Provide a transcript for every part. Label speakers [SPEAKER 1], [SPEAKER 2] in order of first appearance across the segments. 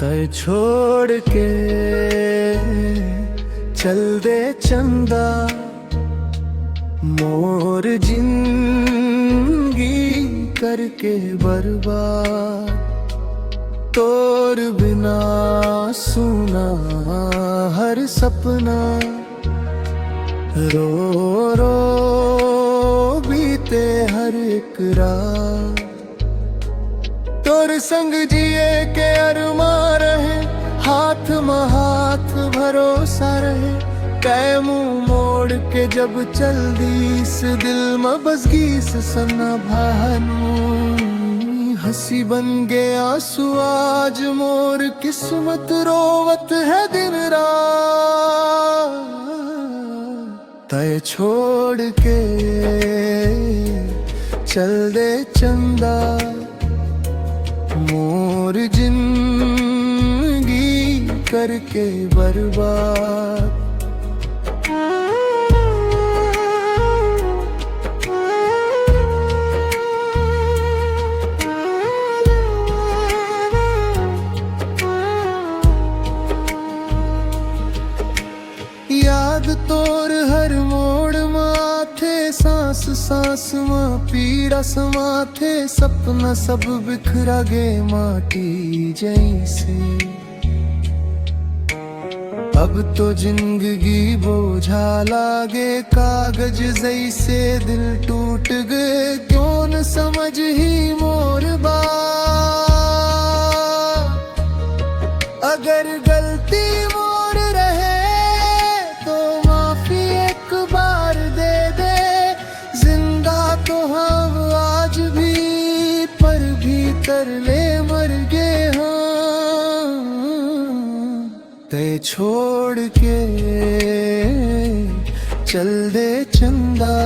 [SPEAKER 1] तय छोड़ के चल दे चंदा, मोर जिंदगी करके बर्बाद। तोर बिना सुना हर सपना, रो रो बीते हर एक रात। तोर संग जिए के अरमा रहे, हाथ में हाथ भरोसा रहे। कै मुंह मोड़ के जब चल दीस, दिल में बस गीस सना भानु। हंसी बन गया आंसू आज मोर किस्मत, रोवत है दिन रात। तय छोड़ के चल दे चंदा, मोर जिंदगी करके बर्बाद। याद तोर हर मोड़ माथे, सांस सांस में पीड़ा समाथे। सपना सब बिखरा गे माटी जैसे, अब तो जिंदगी बोझा लागे कागज जैसे। दिल टूट गए क्यों न समझ ही मोर बात। अगर गलती मोर रहे तो माफी एक बार दे दे। जिंदा तो हम आज भी, पर भीतर ले मर गए हम। तय छोड़ के चल दे चंदा,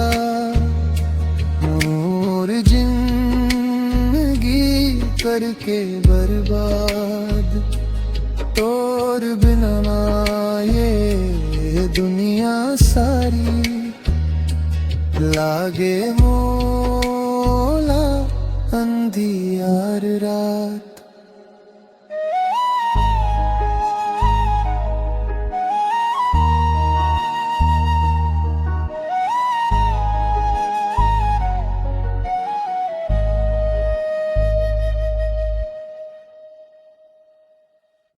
[SPEAKER 1] मोर जिंदगी करके बर्बाद। तोर बिना ना ये दुनिया सारी, लागे मोला अंधियार रात।